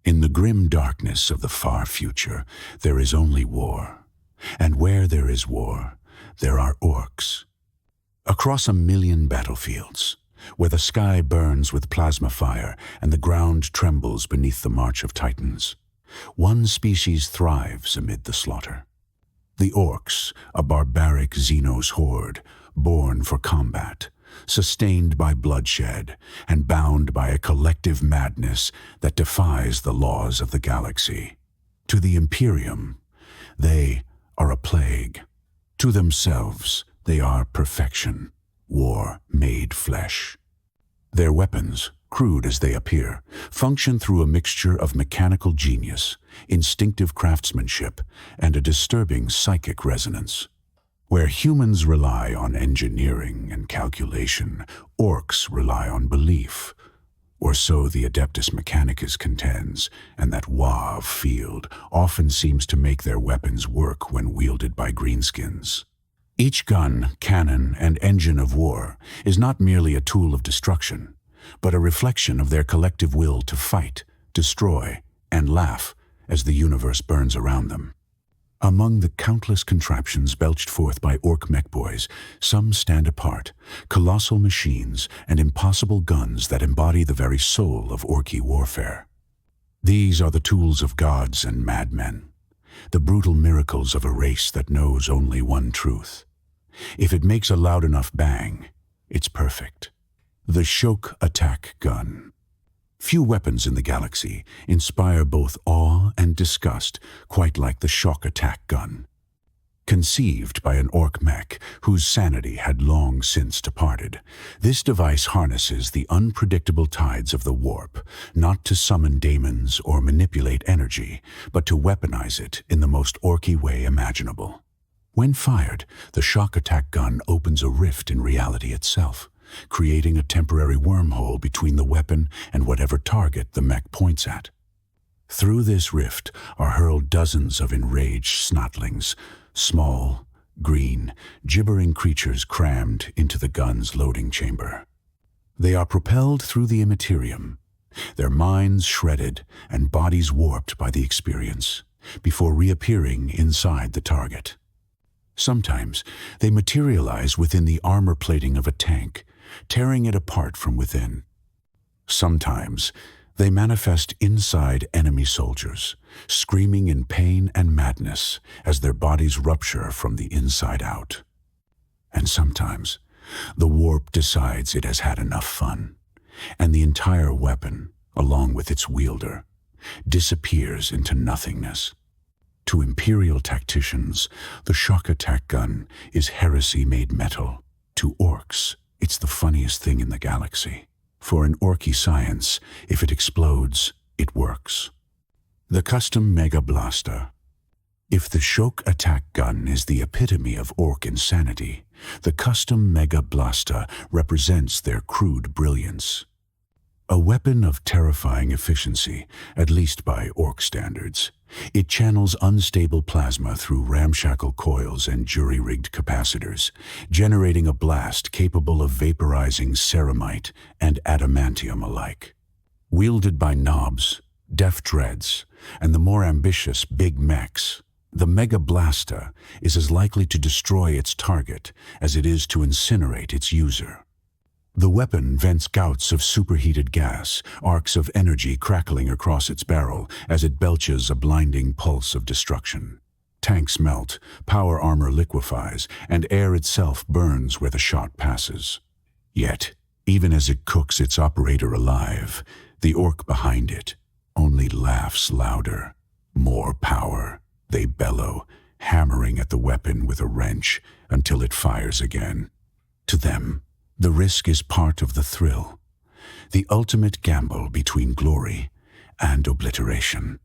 In the grim darkness of the far future, there is only war. And where there is war, there are orcs. Across 1,000,000 battlefields, where the sky burns with plasma fire and the ground trembles beneath the march of titans, one species thrives amid the slaughter. The orcs, a barbaric Xenos horde, born for combat, sustained by bloodshed, and bound by a collective madness that defies the laws of the galaxy. To the Imperium, they are a plague. To themselves, they are perfection, war made flesh. Their weapons, crude as they appear, function through a mixture of mechanical genius, instinctive craftsmanship, and a disturbing psychic resonance. Where humans rely on engineering and calculation, orcs rely on belief. Or so the Adeptus Mechanicus contends, and that Waav field often seems to make their weapons work when wielded by greenskins. Each gun, cannon, and engine of war is not merely a tool of destruction, but a reflection of their collective will to fight, destroy, and laugh as the universe burns around them. Among the countless contraptions belched forth by orc mech boys, some stand apart, colossal machines and impossible guns that embody the very soul of orky warfare. These are the tools of gods and madmen, the brutal miracles of a race that knows only one truth. If it makes a loud enough bang, it's perfect. The shokk attack gun. Few weapons in the galaxy inspire both awe and disgust quite like the shokk attack gun. Conceived by an orc mech whose sanity had long since departed, this device harnesses the unpredictable tides of the warp, not to summon daemons or manipulate energy, but to weaponize it in the most orky way imaginable. When fired, the shokk attack gun opens a rift in reality itself, creating a temporary wormhole between the weapon and whatever target the mech points at. Through this rift are hurled dozens of enraged snotlings, small, green, gibbering creatures crammed into the gun's loading chamber. They are propelled through the immaterium, their minds shredded and bodies warped by the experience, before reappearing inside the target. Sometimes they materialize within the armor plating of a tank, tearing it apart from within. Sometimes they manifest inside enemy soldiers, screaming in pain and madness as their bodies rupture from the inside out. And sometimes the warp decides it has had enough fun, and the entire weapon, along with its wielder, disappears into nothingness. To Imperial tacticians, the shokk attack gun is heresy made metal. To orcs, it's the funniest thing in the galaxy. For in orky science, if it explodes, it works. The kustom mega blaster. If the shokk attack gun is the epitome of orc insanity, the kustom mega blaster represents their crude brilliance. A weapon of terrifying efficiency, at least by orc standards, it channels unstable plasma through ramshackle coils and jury-rigged capacitors, generating a blast capable of vaporizing ceramite and adamantium alike. Wielded by knobs, deft dreads, and the more ambitious big mechs, the Mega Blaster is as likely to destroy its target as it is to incinerate its user. The weapon vents gouts of superheated gas, arcs of energy crackling across its barrel as it belches a blinding pulse of destruction. Tanks melt, power armor liquefies, and air itself burns where the shot passes. Yet, even as it cooks its operator alive, the orc behind it only laughs louder. More power, they bellow, hammering at the weapon with a wrench until it fires again. To them, the risk is part of the thrill, the ultimate gamble between glory and obliteration.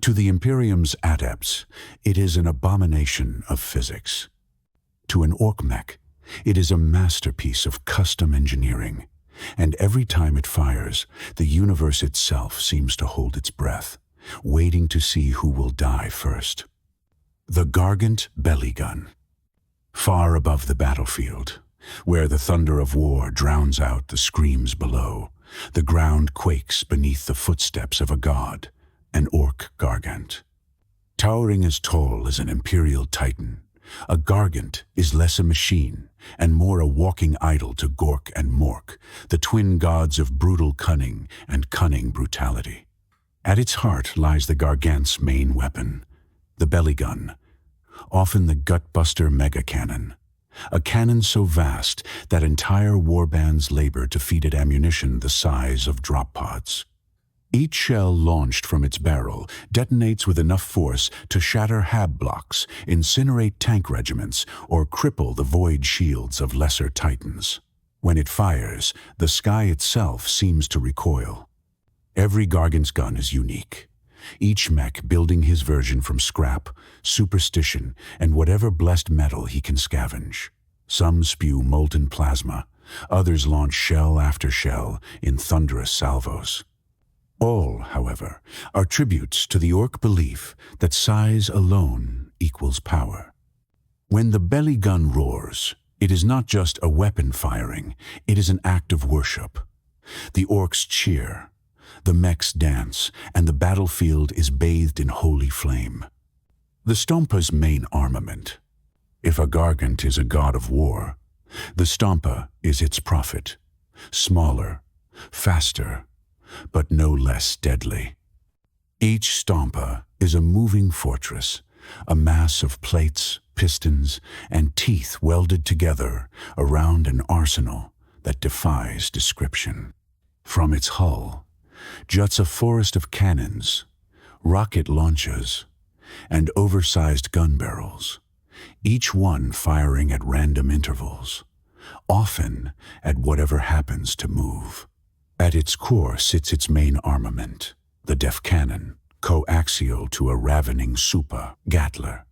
To the Imperium's adepts, it is an abomination of physics. To an orc mech, it is a masterpiece of custom engineering, and every time it fires, the universe itself seems to hold its breath, waiting to see who will die first. The Gargant Belly Gun. Far above the battlefield, where the thunder of war drowns out the screams below, the ground quakes beneath the footsteps of a god, an orc gargant. Towering as tall as an imperial titan, a gargant is less a machine and more a walking idol to Gork and Mork, the twin gods of brutal cunning and cunning brutality. At its heart lies the gargant's main weapon, the belly gun, often the gutbuster mega-cannon, a cannon so vast that entire warbands labor to feed it ammunition the size of drop pods. Each shell launched from its barrel detonates with enough force to shatter hab blocks, incinerate tank regiments, or cripple the void shields of lesser titans. When it fires, the sky itself seems to recoil. Every gargant's gun is unique, each mech building his version from scrap, superstition, and whatever blessed metal he can scavenge. Some spew molten plasma, others launch shell after shell in thunderous salvos. All, however, are tributes to the orc belief that size alone equals power. When the belly gun roars, it is not just a weapon firing, it is an act of worship. The orcs cheer, the mechs dance, and the battlefield is bathed in holy flame. The Stompa's main armament. If a gargant is a god of war, the Stompa is its prophet. Smaller, faster, but no less deadly. Each Stompa is a moving fortress, a mass of plates, pistons, and teeth welded together around an arsenal that defies description. From its hull juts a forest of cannons, rocket launchers, and oversized gun barrels, each one firing at random intervals, often at whatever happens to move. At its core sits its main armament, the def cannon, coaxial to a ravening Supa, Gatler.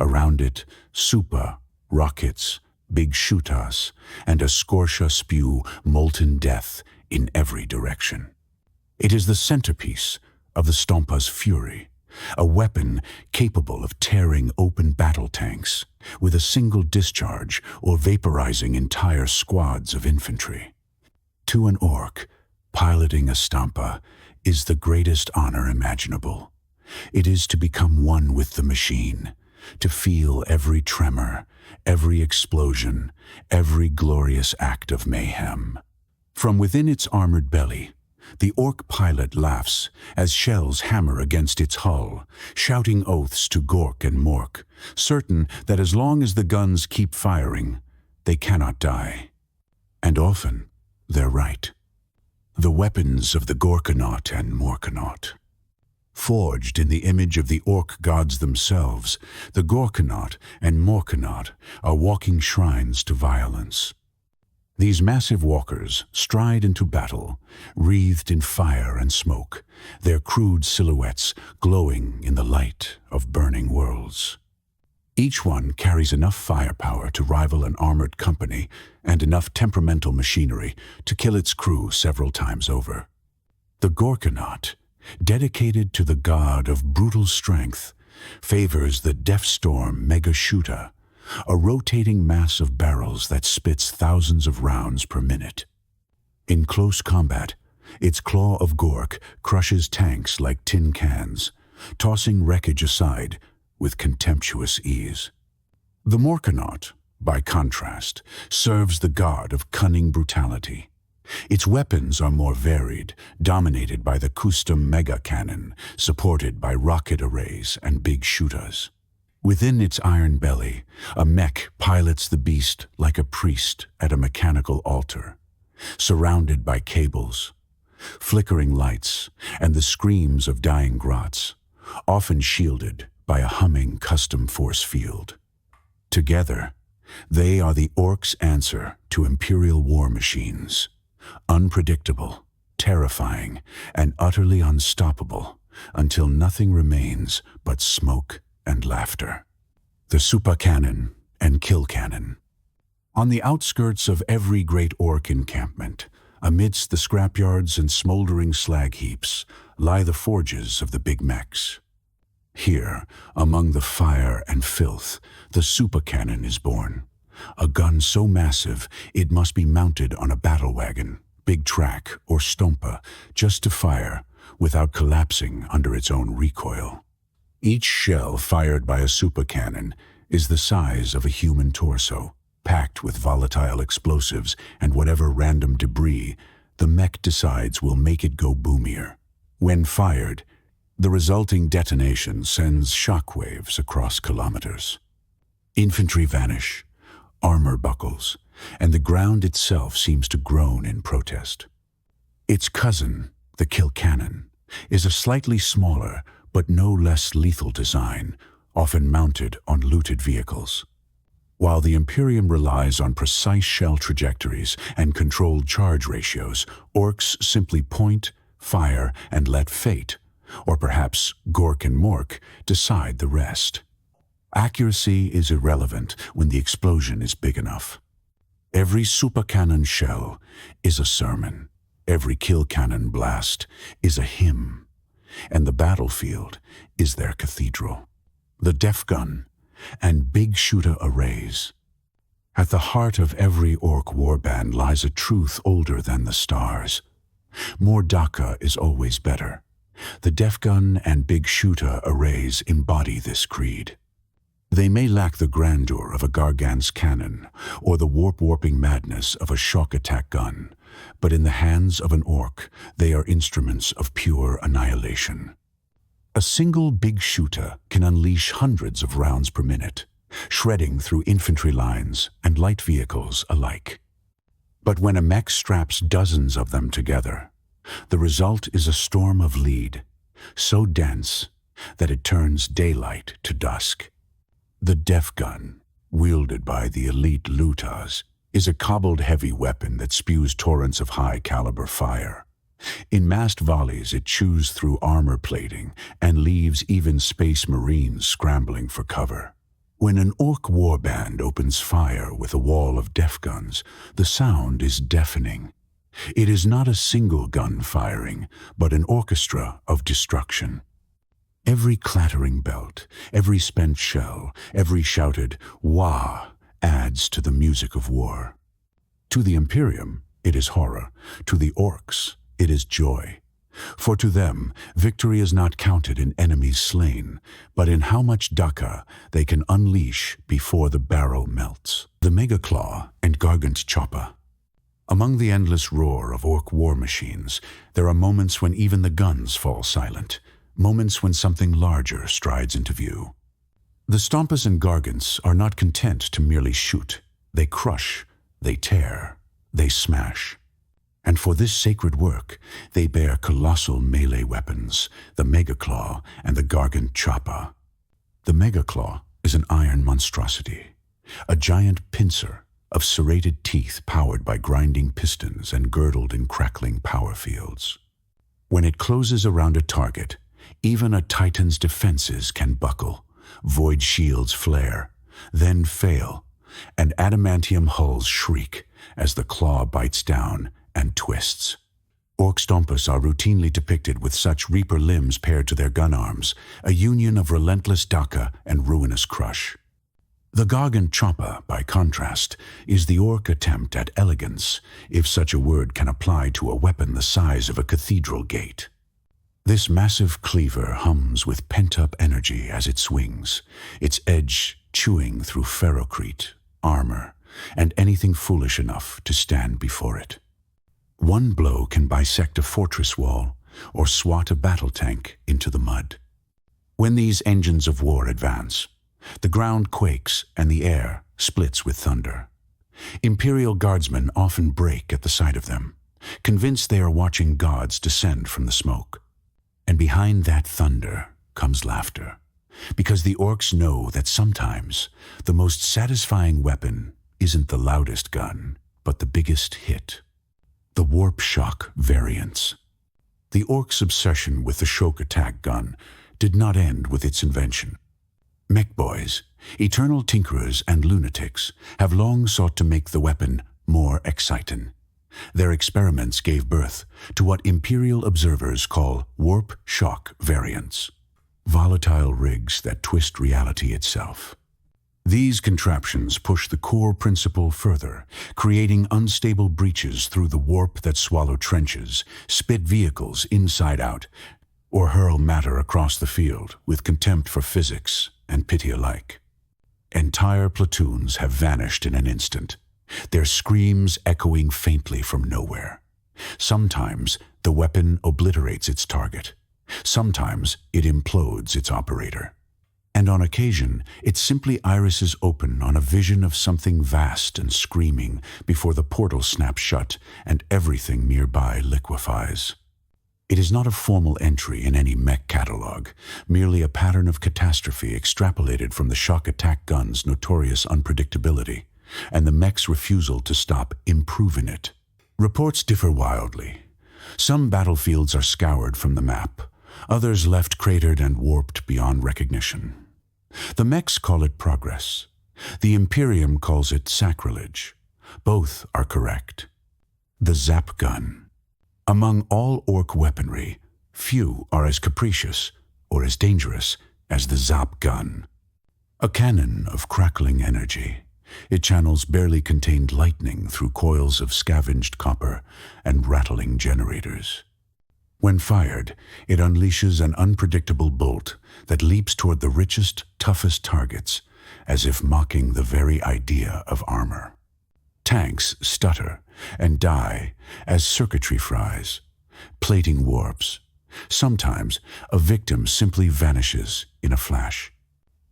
Around it, Supa, rockets, big shutas, and a Scorsha spew molten death in every direction. It is the centerpiece of the Stompa's fury, a weapon capable of tearing open battle tanks with a single discharge or vaporizing entire squads of infantry. To an orc, piloting a Stompa is the greatest honor imaginable. It is to become one with the machine, to feel every tremor, every explosion, every glorious act of mayhem. From within its armored belly, the orc pilot laughs as shells hammer against its hull, shouting oaths to Gork and Mork, certain that as long as the guns keep firing, they cannot die. And often, they're right. The weapons of the Gorkanaut and Morkanaut. Forged in the image of the orc gods themselves, the Gorkanaut and Morkanaut are walking shrines to violence. These massive walkers stride into battle, wreathed in fire and smoke, their crude silhouettes glowing in the light of burning worlds. Each one carries enough firepower to rival an armored company and enough temperamental machinery to kill its crew several times over. The Gorkanaut, dedicated to the god of brutal strength, favors the Deathstorm Mega-Shuta, a rotating mass of barrels that spits thousands of rounds per minute. In close combat, its claw of Gork crushes tanks like tin cans, tossing wreckage aside with contemptuous ease. The Morkanaut, by contrast, serves the god of cunning brutality. Its weapons are more varied, dominated by the kustom mega-cannon, supported by rocket arrays and big shutas. Within its iron belly, a mech pilots the beast like a priest at a mechanical altar, surrounded by cables, flickering lights, and the screams of dying grots, often shielded by a humming custom force field. Together, they are the orcs' answer to imperial war machines, unpredictable, terrifying, and utterly unstoppable until nothing remains but smoke and laughter. The Supa cannon and kill cannon. On the outskirts of every great orc encampment, amidst the scrapyards and smoldering slag heaps, lie the forges of the big mechs. Here, among the fire and filth, the Supa cannon is born, a gun so massive it must be mounted on a battlewagon, big track, or stompa, just to fire, without collapsing under its own recoil. Each shell fired by a supercannon is the size of a human torso, packed with volatile explosives and whatever random debris the mech decides will make it go boomier. When fired, the resulting detonation sends shockwaves across kilometers. Infantry vanish, armor buckles, and the ground itself seems to groan in protest. Its cousin, the kill cannon, is a slightly smaller but no less lethal design, often mounted on looted vehicles. While the Imperium relies on precise shell trajectories and controlled charge ratios, orcs simply point, fire, and let fate, or perhaps Gork and Mork, decide the rest. Accuracy is irrelevant when the explosion is big enough. Every supercannon shell is a sermon. Every kill cannon blast is a hymn. And the battlefield is their cathedral. The def gun and big shooter arrays. At the heart of every orc warband lies a truth older than the stars. More dakka is always better. The def gun and big shooter arrays embody this creed. They may lack the grandeur of a Gargant's cannon or the warping madness of a shokk attack gun, but in the hands of an orc, they are instruments of pure annihilation. A single big shooter can unleash hundreds of rounds per minute, shredding through infantry lines and light vehicles alike. But when a mech straps dozens of them together, the result is a storm of lead, so dense that it turns daylight to dusk. The def gun, wielded by the elite Lutas, is a cobbled heavy weapon that spews torrents of high-caliber fire. In massed volleys, it chews through armor plating and leaves even space marines scrambling for cover. When an orc warband opens fire with a wall of def guns, the sound is deafening. It is not a single gun firing, but an orchestra of destruction. Every clattering belt, every spent shell, every shouted "Wah!" adds to the music of war. To the Imperium, it is horror. To the orcs, it is joy. For to them, victory is not counted in enemies slain, but in how much dakka they can unleash before the barrel melts. The Megaclaw and Gargant Choppa. Among the endless roar of orc war machines, there are moments when even the guns fall silent, moments when something larger strides into view. The Stompas and Gargants are not content to merely shoot. They crush, they tear, they smash. And for this sacred work, they bear colossal melee weapons, the Megaclaw and the Gargant Choppa. The Megaclaw is an iron monstrosity, a giant pincer of serrated teeth powered by grinding pistons and girdled in crackling power fields. When it closes around a target, even a titan's defenses can buckle, void shields flare, then fail, and adamantium hulls shriek as the claw bites down and twists. Orc Stompas are routinely depicted with such reaper limbs paired to their gun arms, a union of relentless dakka and ruinous crush. The Gargant Choppa, by contrast, is the orc attempt at elegance, if such a word can apply to a weapon the size of a cathedral gate. This massive cleaver hums with pent-up energy as it swings, its edge chewing through ferrocrete, armor, and anything foolish enough to stand before it. One blow can bisect a fortress wall or swat a battle tank into the mud. When these engines of war advance, the ground quakes and the air splits with thunder. Imperial guardsmen often break at the sight of them, convinced they are watching gods descend from the smoke. And behind that thunder comes laughter, because the orcs know that sometimes the most satisfying weapon isn't the loudest gun, but the biggest hit. The warp shock variants. The orcs' obsession with the shokk attack gun did not end with its invention. Mech boys, eternal tinkerers and lunatics, have long sought to make the weapon more exciting. Their experiments gave birth to what Imperial observers call warp shock variants, volatile rigs that twist reality itself. These contraptions push the core principle further, creating unstable breaches through the warp that swallow trenches, spit vehicles inside out, or hurl matter across the field with contempt for physics and pity alike. Entire platoons have vanished in an instant, their screams echoing faintly from nowhere. Sometimes the weapon obliterates its target. Sometimes it implodes its operator. And on occasion, it simply irises open on a vision of something vast and screaming before the portal snaps shut and everything nearby liquefies. It is not a formal entry in any mech catalog, merely a pattern of catastrophe extrapolated from the shock attack gun's notorious unpredictability, and the mech's refusal to stop improving it. Reports differ wildly. Some battlefields are scoured from the map, others left cratered and warped beyond recognition. The mechs call it progress. The Imperium calls it sacrilege. Both are correct. The Zap gun. Among all Orc weaponry, few are as capricious or as dangerous as the Zap gun. A cannon of crackling energy, it channels barely contained lightning through coils of scavenged copper and rattling generators. When fired, it unleashes an unpredictable bolt that leaps toward the richest, toughest targets, as if mocking the very idea of armor. Tanks stutter and die as circuitry fries, plating warps. Sometimes a victim simply vanishes in a flash.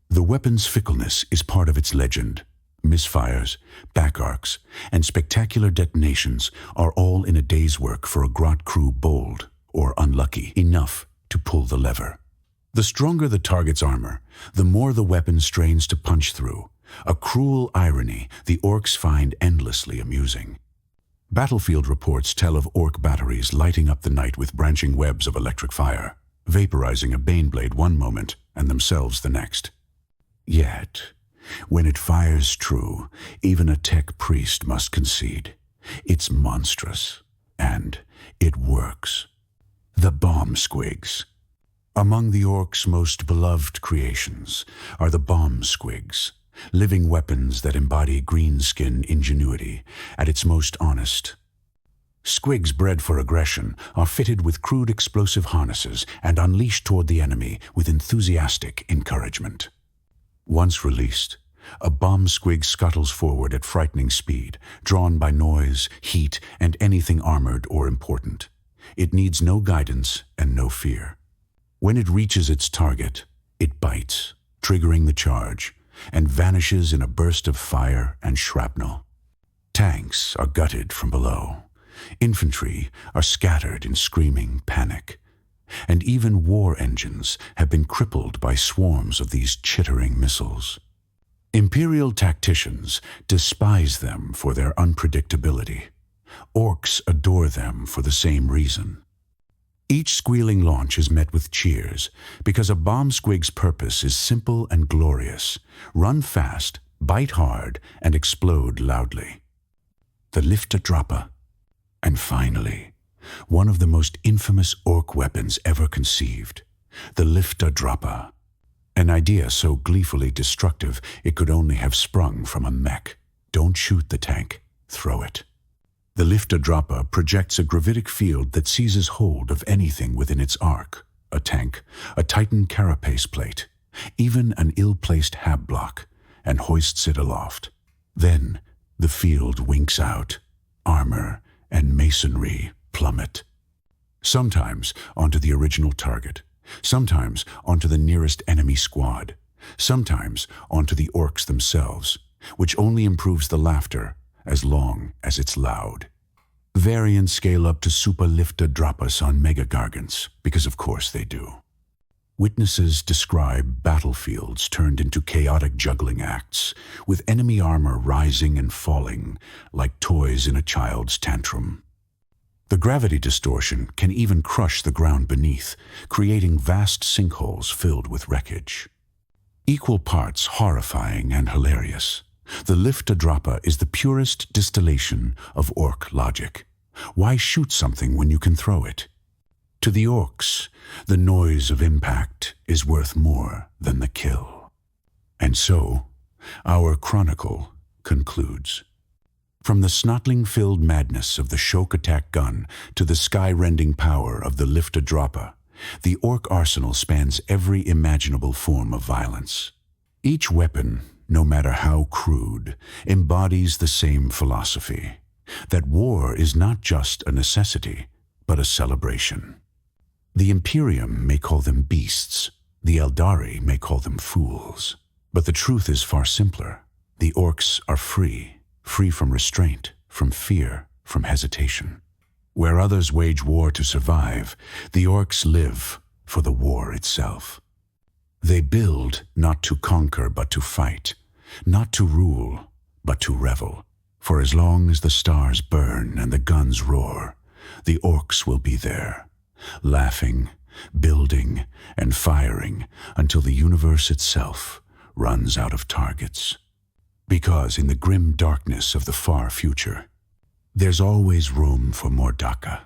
The weapon's fickleness is part of its legend. Misfires, back arcs, and spectacular detonations are all in a day's work for a grot crew bold or unlucky enough to pull the lever. The stronger the target's armor, the more the weapon strains to punch through, a cruel irony the Orcs find endlessly amusing. Battlefield reports tell of Orc batteries lighting up the night with branching webs of electric fire, vaporizing a Baneblade one moment and themselves the next. Yet, when it fires true, even a tech priest must concede. It's monstrous, and it works. The bomb squigs. Among the Orcs' most beloved creations are the bomb squigs, living weapons that embody greenskin ingenuity at its most honest. Squigs bred for aggression are fitted with crude explosive harnesses and unleashed toward the enemy with enthusiastic encouragement. Once released, a bomb squig scuttles forward at frightening speed, drawn by noise, heat, and anything armored or important. It needs no guidance and no fear. When it reaches its target, it bites, triggering the charge, and vanishes in a burst of fire and shrapnel. Tanks are gutted from below. Infantry are scattered in screaming panic. And even war engines have been crippled by swarms of these chittering missiles. Imperial tacticians despise them for their unpredictability. Orcs adore them for the same reason. Each squealing launch is met with cheers because a bomb squig's purpose is simple and glorious: run fast, bite hard, and explode loudly. The lifter-dropper. And finally, one of the most infamous Orc weapons ever conceived, the lifter-dropper. An idea so gleefully destructive it could only have sprung from a mech. Don't shoot the tank, throw it. The lifter-dropper projects a gravitic field that seizes hold of anything within its arc, a tank, a Titan carapace plate, even an ill-placed hab block, and hoists it aloft. Then the field winks out, armor and masonry plummet. Sometimes onto the original target, sometimes onto the nearest enemy squad, sometimes onto the Orcs themselves, which only improves the laughter as long as it's loud. Variants scale up to super lifter-droppers on mega-gargants, because of course they do. Witnesses describe battlefields turned into chaotic juggling acts, with enemy armor rising and falling like toys in a child's tantrum. The gravity distortion can even crush the ground beneath, creating vast sinkholes filled with wreckage. Equal parts horrifying and hilarious, the lifter-dropper is the purest distillation of Orc logic. Why shoot something when you can throw it? To the Orcs, the noise of impact is worth more than the kill. And so, our chronicle concludes. From the snotling-filled madness of the shokk attack gun to the sky-rending power of the lifta-droppa, the orc arsenal spans every imaginable form of violence. Each weapon, no matter how crude, embodies the same philosophy, that war is not just a necessity, but a celebration. The Imperium may call them beasts, the Eldari may call them fools, but the truth is far simpler. The orcs are free, free from restraint, from fear, from hesitation. Where others wage war to survive, the orcs live for the war itself. They build not to conquer but to fight, not to rule but to revel. For as long as the stars burn and the guns roar, the orcs will be there, laughing, building, and firing until the universe itself runs out of targets. Because in the grim darkness of the far future, there's always room for more dakka.